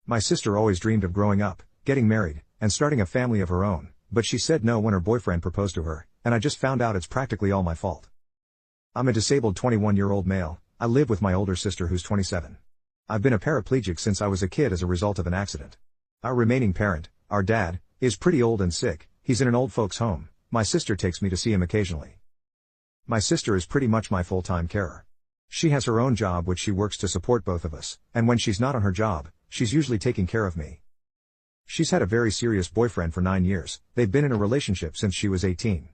My sister always dreamed of growing up, getting married, and starting a family of her own, but she said no when her boyfriend proposed to her, and I just found out it's practically all my fault. I'm a disabled 21-year-old male. I live with my older sister who's 27. I've been a paraplegic since I was a kid as a result of an accident. Our remaining parent, our dad, is pretty old and sick. He's in an old folks' home. My sister takes me to see him occasionally. My sister is pretty much my full-time carer. She has her own job which she works to support both of us, and when she's not on her job, she's usually taking care of me. She's had a very serious boyfriend for 9 years. They've been in a relationship since she was 18.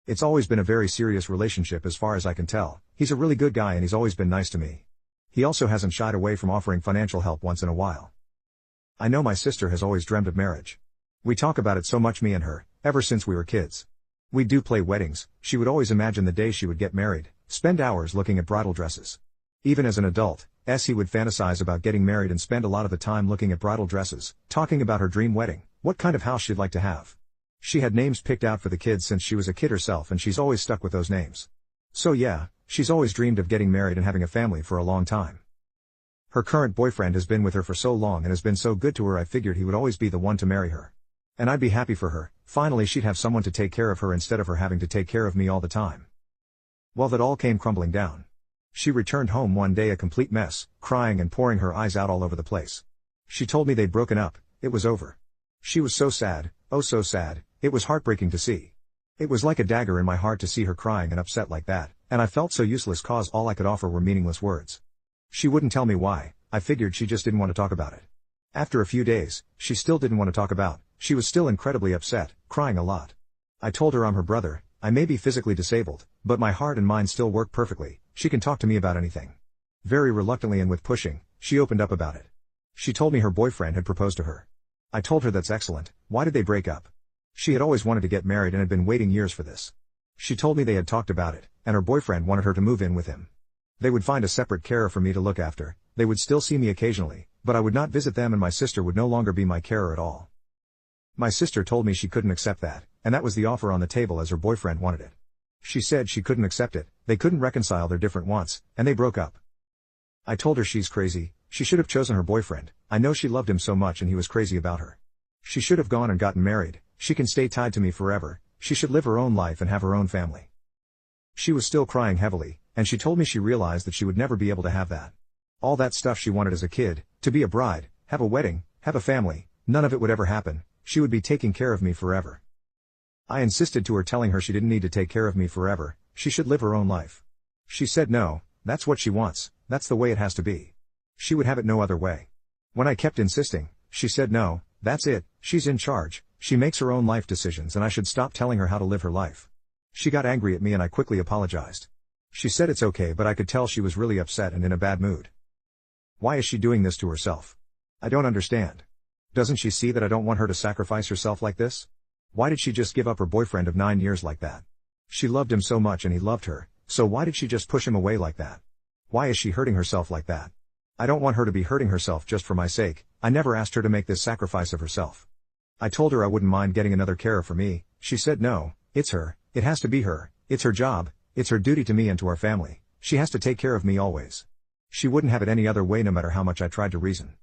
It's always been a very serious relationship as far as I can tell. He's a really good guy and he's always been nice to me. He also hasn't shied away from offering financial help once in a while. I know my sister has always dreamt of marriage. We talk about it so much, me and her, ever since we were kids. We do play weddings. She would always imagine the day she would get married, spend hours looking at bridal dresses. Even as an adult, he would fantasize about getting married and spend a lot of the time looking at bridal dresses, talking about her dream wedding, what kind of house she'd like to have. She had names picked out for the kids since she was a kid herself and she's always stuck with those names. So yeah, she's always dreamed of getting married and having a family for a long time. Her current boyfriend has been with her for so long and has been so good to her, I figured he would always be the one to marry her. And I'd be happy for her. Finally she'd have someone to take care of her instead of her having to take care of me all the time. Well, that all came crumbling down. She returned home one day a complete mess, crying and pouring her eyes out all over the place. She told me they'd broken up, it was over. She was so sad, oh so sad, it was heartbreaking to see. It was like a dagger in my heart to see her crying and upset like that, and I felt so useless cause all I could offer were meaningless words. She wouldn't tell me why. I figured she just didn't want to talk about it. After a few days, she still didn't want to talk about. She was still incredibly upset, crying a lot. I told her I'm her brother. I may be physically disabled, but my heart and mind still work perfectly. She can talk to me about anything. Very reluctantly and with pushing, she opened up about it. She told me her boyfriend had proposed to her. I told her that's excellent. Why did they break up? She had always wanted to get married and had been waiting years for this. She told me they had talked about it, and her boyfriend wanted her to move in with him. They would find a separate carer for me to look after. They would still see me occasionally, but I would not visit them and my sister would no longer be my carer at all. My sister told me she couldn't accept that, and that was the offer on the table as her boyfriend wanted it. She said she couldn't accept it, they couldn't reconcile their different wants, and they broke up. I told her she's crazy, she should have chosen her boyfriend. I know she loved him so much and he was crazy about her. She should have gone and gotten married. She can stay tied to me forever. She should live her own life and have her own family. She was still crying heavily, and she told me she realized that she would never be able to have that. All that stuff she wanted as a kid, to be a bride, have a wedding, have a family, none of it would ever happen. She would be taking care of me forever. I insisted to her, telling her she didn't need to take care of me forever, she should live her own life. She said no, that's what she wants, that's the way it has to be. She would have it no other way. When I kept insisting, she said no, that's it, she's in charge, she makes her own life decisions and I should stop telling her how to live her life. She got angry at me and I quickly apologized. She said it's okay, but I could tell she was really upset and in a bad mood. Why is she doing this to herself? I don't understand. Doesn't she see that I don't want her to sacrifice herself like this? Why did she just give up her boyfriend of 9 years like that? She loved him so much and he loved her, so why did she just push him away like that? Why is she hurting herself like that? I don't want her to be hurting herself just for my sake. I never asked her to make this sacrifice of herself. I told her I wouldn't mind getting another carer for me. She said no, it's her, it has to be her, it's her job, it's her duty to me and to our family. She has to take care of me always. She wouldn't have it any other way no matter how much I tried to reason.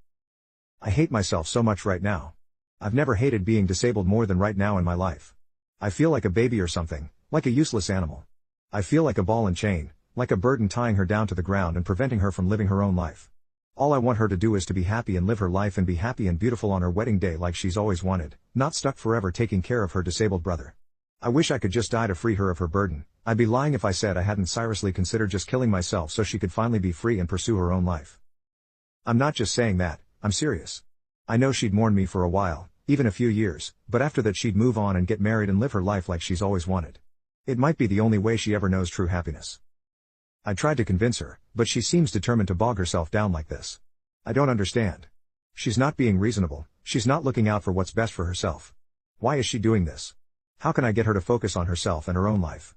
I hate myself so much right now. I've never hated being disabled more than right now in my life. I feel like a baby or something, like a useless animal. I feel like a ball and chain, like a burden tying her down to the ground and preventing her from living her own life. All I want her to do is to be happy and live her life and be happy and beautiful on her wedding day like she's always wanted, not stuck forever taking care of her disabled brother. I wish I could just die to free her of her burden. I'd be lying if I said I hadn't seriously considered just killing myself so she could finally be free and pursue her own life. I'm not just saying that, I'm serious. I know she'd mourn me for a while, even a few years, but after that she'd move on and get married and live her life like she's always wanted. It might be the only way she ever knows true happiness. I tried to convince her, but she seems determined to bog herself down like this. I don't understand. She's not being reasonable, she's not looking out for what's best for herself. Why is she doing this? How can I get her to focus on herself and her own life?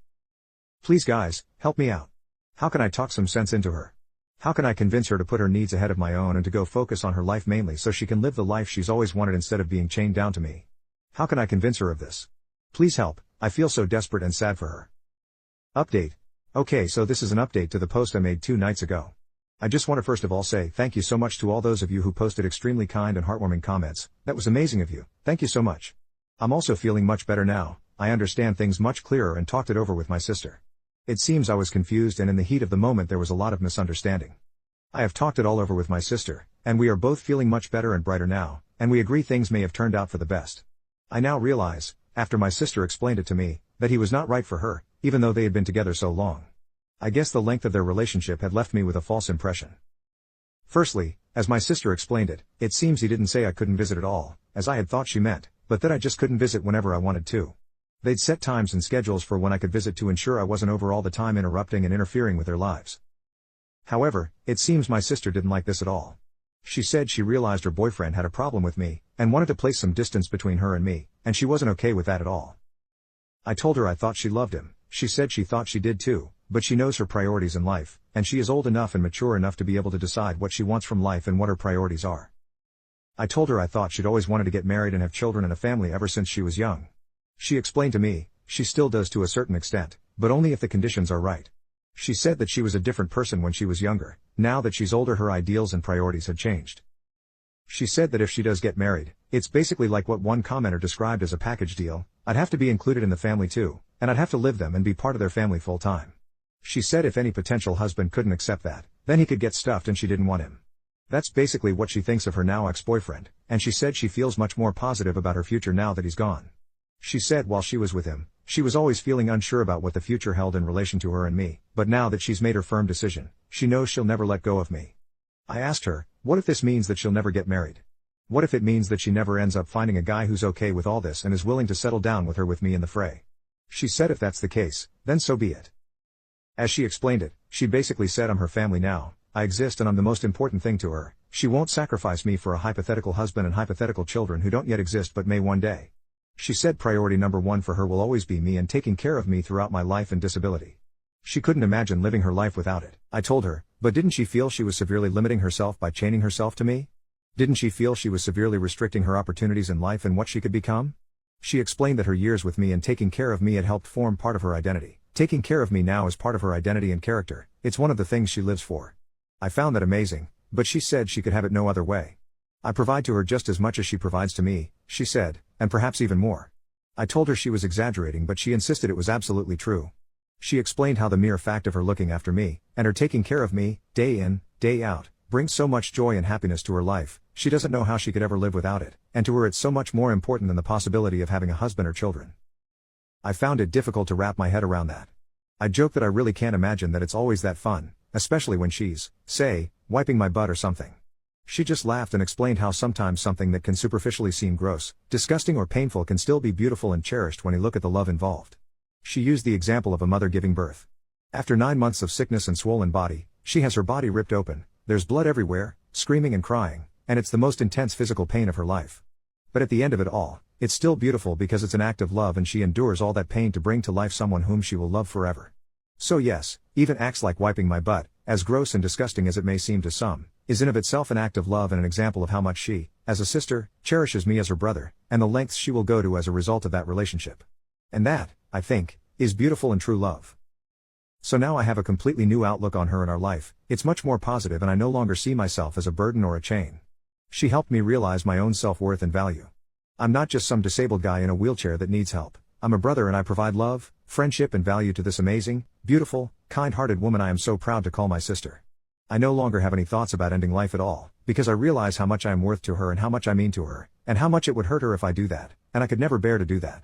Please guys, help me out. How can I talk some sense into her? How can I convince her to put her needs ahead of my own and to go focus on her life mainly so she can live the life she's always wanted instead of being chained down to me? How can I convince her of this? Please help, I feel so desperate and sad for her. Update. Okay, so this is an update to the post I made 2 nights ago. I just want to first of all say thank you so much to all those of you who posted extremely kind and heartwarming comments. That was amazing of you. Thank you so much. I'm also feeling much better now. I understand things much clearer and talked it over with my sister. It seems I was confused and in the heat of the moment there was a lot of misunderstanding. I have talked it all over with my sister, and we are both feeling much better and brighter now, and we agree things may have turned out for the best. I now realize, after my sister explained it to me, that he was not right for her, even though they had been together so long. I guess the length of their relationship had left me with a false impression. Firstly, as my sister explained it, it seems he didn't say I couldn't visit at all, as I had thought she meant, but that I just couldn't visit whenever I wanted to. They'd set times and schedules for when I could visit to ensure I wasn't over all the time interrupting and interfering with their lives. However, it seems my sister didn't like this at all. She said she realized her boyfriend had a problem with me, and wanted to place some distance between her and me, and she wasn't okay with that at all. I told her I thought she loved him. She said she thought she did too, but she knows her priorities in life, and she is old enough and mature enough to be able to decide what she wants from life and what her priorities are. I told her I thought she'd always wanted to get married and have children and a family ever since she was young. She explained to me, she still does to a certain extent, but only if the conditions are right. She said that she was a different person when she was younger. Now that she's older her ideals and priorities had changed. She said that if she does get married, it's basically like what one commenter described as a package deal. I'd have to be included in the family too, and I'd have to live them and be part of their family full time. She said if any potential husband couldn't accept that, then he could get stuffed and she didn't want him. That's basically what she thinks of her now ex-boyfriend, and she said she feels much more positive about her future now that he's gone. She said while she was with him, she was always feeling unsure about what the future held in relation to her and me, but now that she's made her firm decision, she knows she'll never let go of me. I asked her, what if this means that she'll never get married? What if it means that she never ends up finding a guy who's okay with all this and is willing to settle down with her with me in the fray? She said if that's the case, then so be it. As she explained it, she basically said I'm her family now, I exist and I'm the most important thing to her. She won't sacrifice me for a hypothetical husband and hypothetical children who don't yet exist but may one day. She said priority number one for her will always be me and taking care of me throughout my life and disability. She couldn't imagine living her life without it. I told her, but didn't she feel she was severely limiting herself by chaining herself to me? Didn't she feel she was severely restricting her opportunities in life and what she could become? She explained that her years with me and taking care of me had helped form part of her identity. Taking care of me now is part of her identity and character. It's one of the things she lives for. I found that amazing, but she said she could have it no other way. I provide to her just as much as she provides to me, she said, and perhaps even more. I told her she was exaggerating but she insisted it was absolutely true. She explained how the mere fact of her looking after me, and her taking care of me, day in, day out, brings so much joy and happiness to her life, she doesn't know how she could ever live without it, and to her it's so much more important than the possibility of having a husband or children. I found it difficult to wrap my head around that. I joke that I really can't imagine that it's always that fun, especially when she's, say, wiping my butt or something. She just laughed and explained how sometimes something that can superficially seem gross, disgusting or painful can still be beautiful and cherished when you look at the love involved. She used the example of a mother giving birth. After 9 months of sickness and swollen body, she has her body ripped open, there's blood everywhere, screaming and crying, and it's the most intense physical pain of her life. But at the end of it all, it's still beautiful because it's an act of love and she endures all that pain to bring to life someone whom she will love forever. So yes, even acts like wiping my butt, as gross and disgusting as it may seem to some, is in of itself an act of love and an example of how much she, as a sister, cherishes me as her brother, and the lengths she will go to as a result of that relationship. And that, I think, is beautiful and true love. So now I have a completely new outlook on her and our life. It's much more positive and I no longer see myself as a burden or a chain. She helped me realize my own self-worth and value. I'm not just some disabled guy in a wheelchair that needs help. I'm a brother and I provide love, friendship and value to this amazing, beautiful, kind-hearted woman I am so proud to call my sister. I no longer have any thoughts about ending life at all, because I realize how much I am worth to her and how much I mean to her, and how much it would hurt her if I do that, and I could never bear to do that.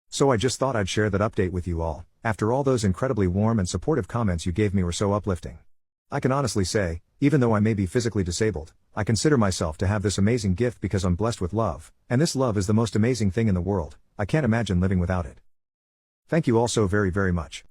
So I just thought I'd share that update with you all. After all those incredibly warm and supportive comments you gave me were so uplifting. I can honestly say, even though I may be physically disabled, I consider myself to have this amazing gift because I'm blessed with love, and this love is the most amazing thing in the world. I can't imagine living without it. Thank you all so very, very much.